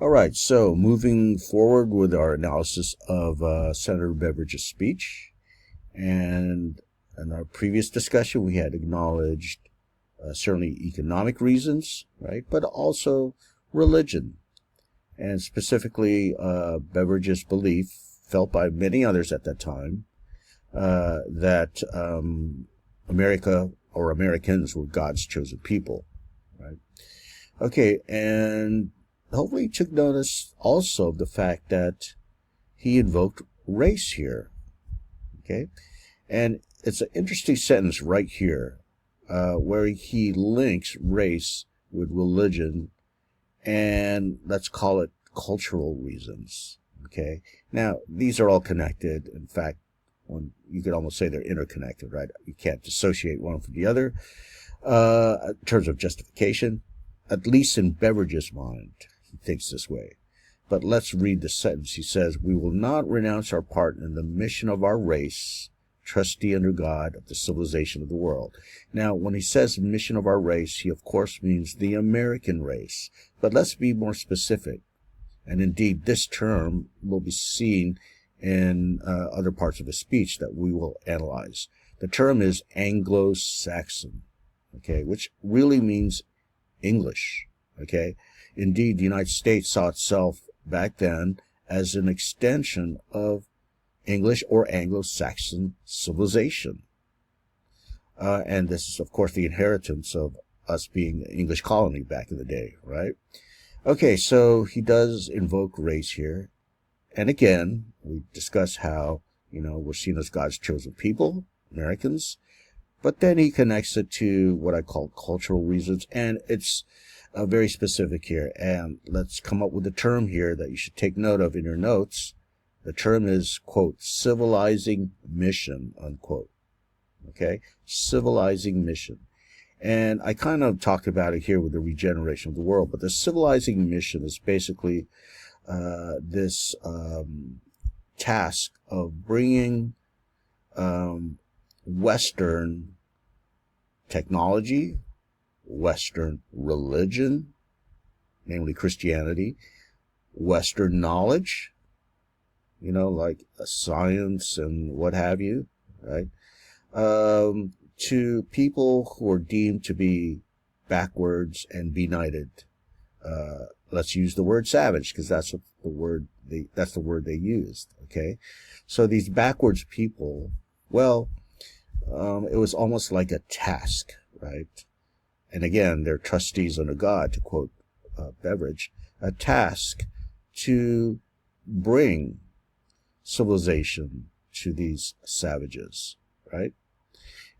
All right, so moving forward with our analysis of Senator Beveridge's speech, and in our previous discussion, we had acknowledged certainly economic reasons, right, but also religion, and specifically Beveridge's belief, felt by many others at that time, that America or Americans were God's chosen people, right? Okay, and hopefully you took notice also of the fact that he invoked race here, okay? And it's an interesting sentence right here where he links race with religion and let's call it cultural reasons, okay? Now, these are all connected. In fact, you could almost say they're interconnected, right? You can't dissociate one from the other in terms of justification, at least in Beveridge's mind. He thinks this way. But let's read the sentence. He says, "We will not renounce our part in the mission of our race, trustee under God of the civilization of the world." Now, when he says mission of our race, he of course means the American race. But let's be more specific. And indeed, this term will be seen in other parts of his speech that we will analyze. The term is Anglo-Saxon, okay, which really means English, okay? Indeed, the United States saw itself back then as an extension of English or Anglo-Saxon civilization. And this is, of course, the inheritance of us being an English colony back in the day, right? Okay, so he does invoke race here. And again, we discuss how, we're seen as God's chosen people, Americans. But then he connects it to what I call cultural reasons, and it's very specific here. And let's come up with a term here that you should take note of in your notes. The term is, quote, civilizing mission, unquote. Okay? Civilizing mission. And I kind of talked about it here with the regeneration of the world, but the civilizing mission is basically this task of bringing Western technology, Western religion, namely Christianity, Western knowledge, like science and what have you, right? To people who are deemed to be backwards and benighted. Let's use the word savage because that's what that's the word they used. Okay, so these backwards people, well, it was almost like a task, right? And again, they're trustees under God, to quote Beveridge, a task to bring civilization to these savages, right?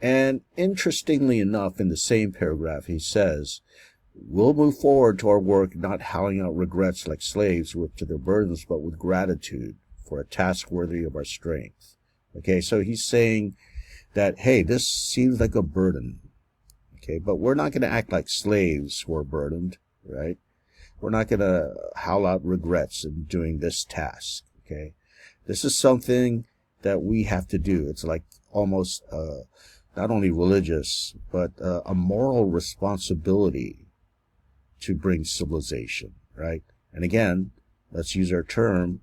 And interestingly enough, in the same paragraph, he says, "We'll move forward to our work, not howling out regrets like slaves whipped to their burdens, but with gratitude for a task worthy of our strength." Okay, so he's saying that, hey, this seems like a burden. Okay, but we're not going to act like slaves who are burdened, right? We're not going to howl out regrets in doing this task, okay? This is something that we have to do. It's like almost not only religious, but a moral responsibility to bring civilization, right? And again, let's use our term,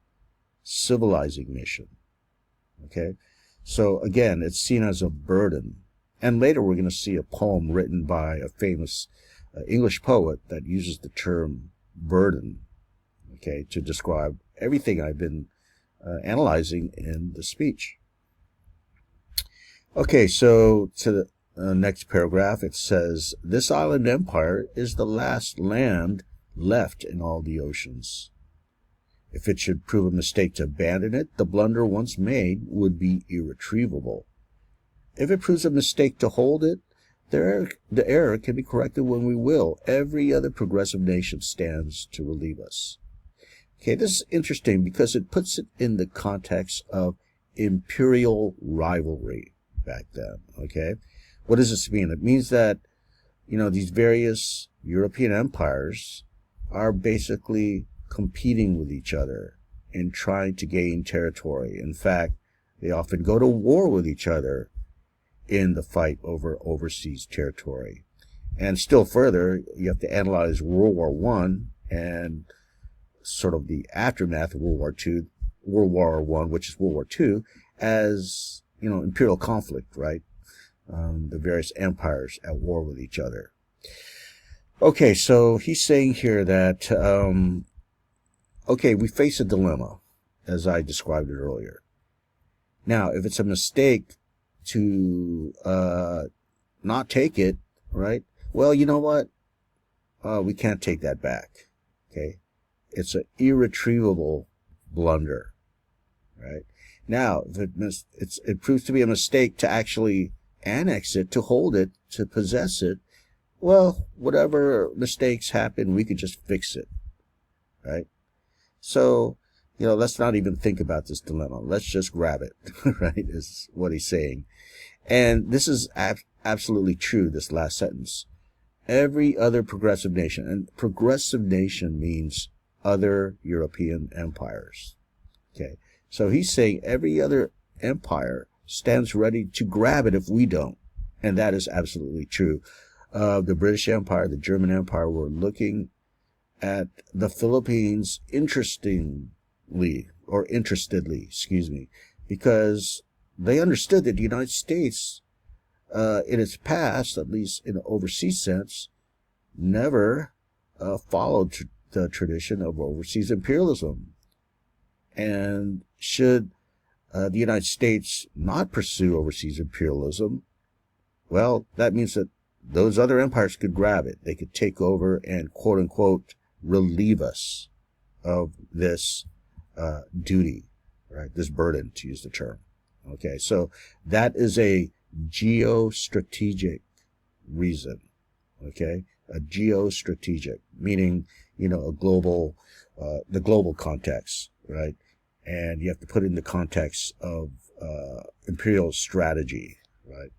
civilizing mission, okay? So again, it's seen as a burden. And later we're going to see a poem written by a famous English poet that uses the term burden, okay, to describe everything I've been analyzing in the speech. Okay, so to the next paragraph, it says, "This island empire is the last land left in all the oceans. If it should prove a mistake to abandon it, the blunder once made would be irretrievable. If it proves a mistake to hold it, the error can be corrected when we will. Every other progressive nation stands to relieve us." Okay, this is interesting because it puts it in the context of imperial rivalry back then, okay? What does this mean? It means that, these various European empires are basically competing with each other in trying to gain territory. In fact, they often go to war with each other in the fight over overseas territory. And still further, you have to analyze World War I and sort of the aftermath of World War One, which is World War Two, as imperial conflict, right? The various empires at war with each other. Okay, so he's saying here that we face a dilemma, as I described it earlier. Now, if it's a mistake to not take it, right? Well, you know what? We can't take that back. Okay, it's an irretrievable blunder, right? Now, if it proves to be a mistake to actually annex it, to hold it, to possess it, well, whatever mistakes happen, we could just fix it, right? So, let's not even think about this dilemma. Let's just grab it, right, is what he's saying. And this is absolutely true, this last sentence. Every other progressive nation, and progressive nation means other European empires. Okay, so he's saying every other empire stands ready to grab it if we don't. And that is absolutely true. The British Empire, the German Empire were looking at the Philippines interestedly, because they understood that the United States, in its past, at least in an overseas sense, never followed the tradition of overseas imperialism. And should the United States not pursue overseas imperialism, well, that means that those other empires could grab it. They could take over and, quote unquote, relieve us of this duty, right? This burden, to use the term. Okay, so that is a geostrategic reason. Okay, a geostrategic, meaning, a global, the global context, right? And you have to put it in the context of imperial strategy, right?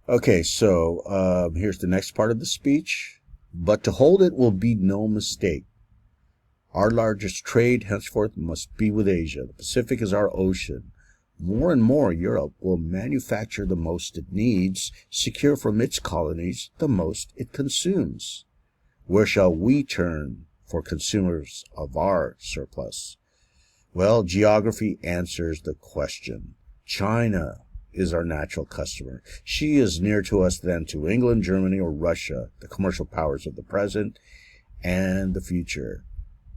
Okay, so here's the next part of the speech. But to hold it will be no mistake. Our largest trade henceforth must be with Asia. The Pacific is our ocean. More and more Europe will manufacture the most it needs, secure from its colonies the most it consumes. Where shall we turn for consumers of our surplus? Well, geography answers the question. China is our natural customer. She is nearer to us than to England, Germany, or Russia, the commercial powers of the present and the future.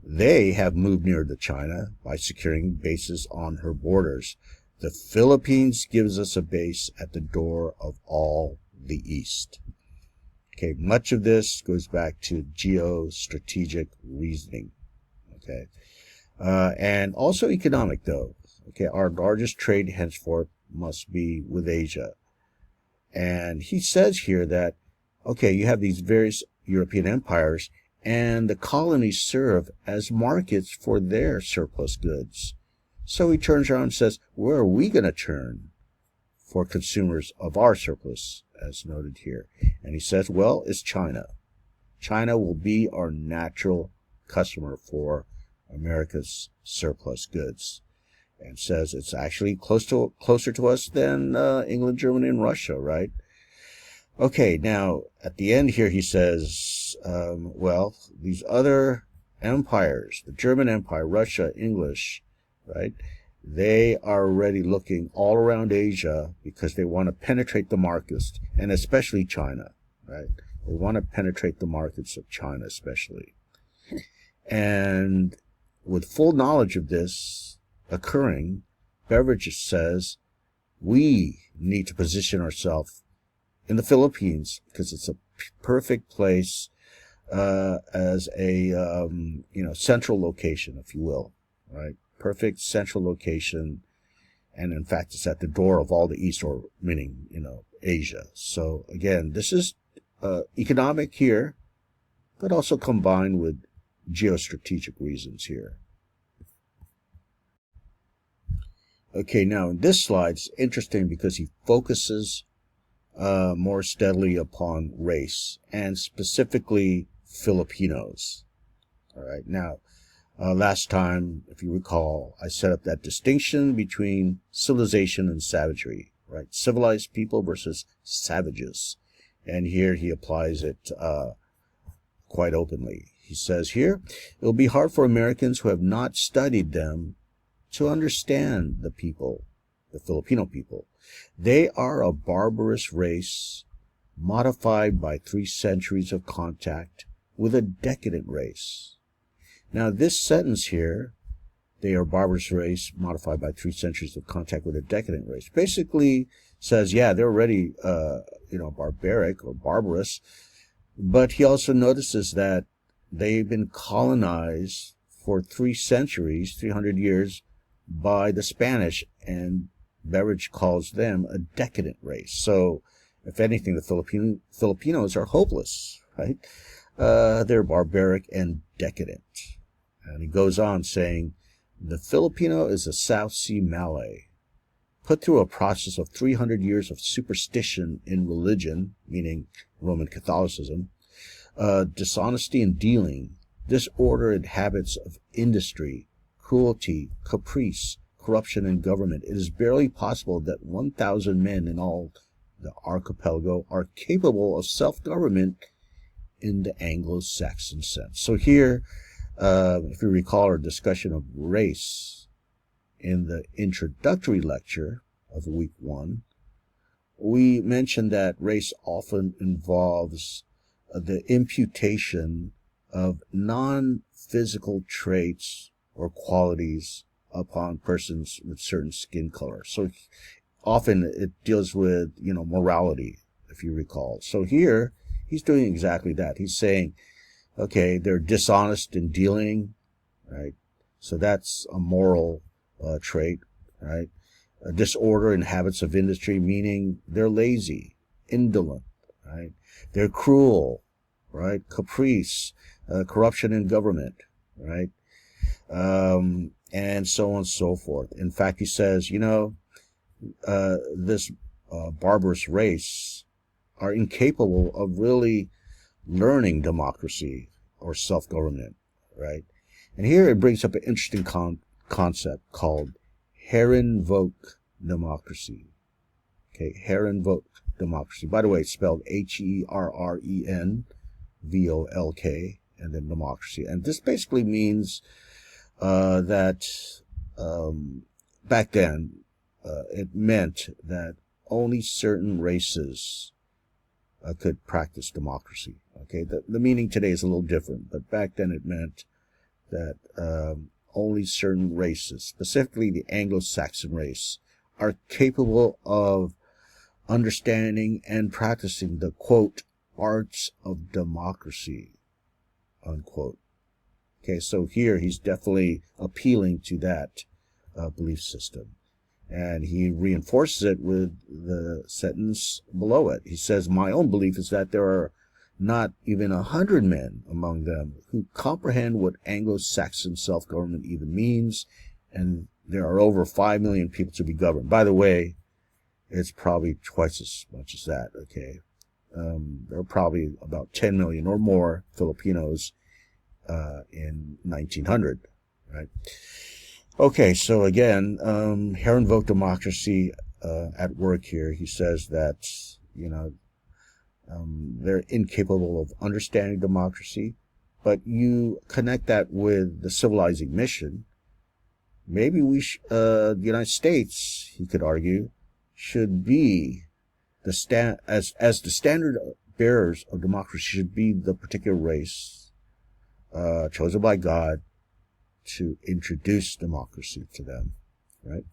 They have moved nearer to China by securing bases on her borders. The Philippines gives us a base at the door of all the East. Okay, much of this goes back to geostrategic reasoning. Okay, and also economic, though. Okay, our largest trade henceforth must be with Asia. And he says here that, okay, you have these various European empires, and the colonies serve as markets for their surplus goods. So he turns around and says, where are we going to turn for consumers of our surplus, as noted here? And he says, well, it's China. China will be our natural customer for America's surplus goods. And says it's actually closer to us than England, Germany, and Russia, right? Okay, now, at the end here, he says, well, these other empires, the German Empire, Russia, English, right, they are already looking all around Asia because they want to penetrate the markets, and especially China, right? They want to penetrate the markets of China especially. And with full knowledge of this occurring, Beveridge says we need to position ourselves in the Philippines because it's a perfect place as a central location, if you will, right? Perfect central location, and in fact, it's at the door of all the East, or meaning Asia. So again, this is economic here, but also combined with geostrategic reasons here. Okay, now in this slide, it's interesting because he focuses more steadily upon race, and specifically Filipinos. All right, now, last time, if you recall, I set up that distinction between civilization and savagery, right? Civilized people versus savages. And here he applies it quite openly. He says here, it will be hard for Americans who have not studied them to understand the people, the Filipino people. They are a barbarous race modified by 3 centuries of contact with a decadent race. Now, this sentence here, they are a barbarous race modified by 3 centuries of contact with a decadent race, basically says, yeah, they're already, barbaric or barbarous, but he also notices that they've been colonized for 3 centuries, 300 years, by the Spanish, and Beveridge calls them a decadent race. So, if anything, the Filipinos are hopeless, right? They're barbaric and decadent. And he goes on saying, the Filipino is a South Sea Malay, put through a process of 300 years of superstition in religion, meaning Roman Catholicism, dishonesty in dealing, disorder in habits of industry, cruelty, caprice, corruption in government. It is barely possible that 1,000 men in all the archipelago are capable of self-government in the Anglo-Saxon sense. So here, if you recall our discussion of race in the introductory lecture of week 1, we mentioned that race often involves the imputation of non-physical traits or qualities upon persons with certain skin color. So often it deals with, morality, if you recall. So here, he's doing exactly that. He's saying, okay, they're dishonest in dealing, right? So that's a moral trait, right? A disorder in habits of industry, meaning they're lazy, indolent, right? They're cruel, right? Caprice, corruption in government, right? And so on and so forth. In fact, he says, this barbarous race are incapable of really learning democracy or self-government, right? And here it brings up an interesting concept called Herrenvolk democracy. Okay, Herrenvolk democracy. By the way, it's spelled Herrenvolk, and then democracy. And this basically means that back then it meant that only certain races could practice democracy. Okay, the meaning today is a little different, but back then it meant that only certain races, specifically the Anglo-Saxon race, are capable of understanding and practicing the, quote, arts of democracy, unquote. Okay, so here he's definitely appealing to that belief system. And he reinforces it with the sentence below it. He says, my own belief is that there are not even 100 men among them who comprehend what Anglo-Saxon self-government even means, and there are over 5 million people to be governed. By the way, it's probably twice as much as that, okay? There are probably about 10 million or more Filipinos in 1900, right? Okay, so again, Herrenvolk democracy at work here. He says that, they're incapable of understanding democracy, but you connect that with the civilizing mission. Maybe the United States, he could argue, should be as the standard bearers of democracy should be the particular race chosen by God to introduce democracy to them, right?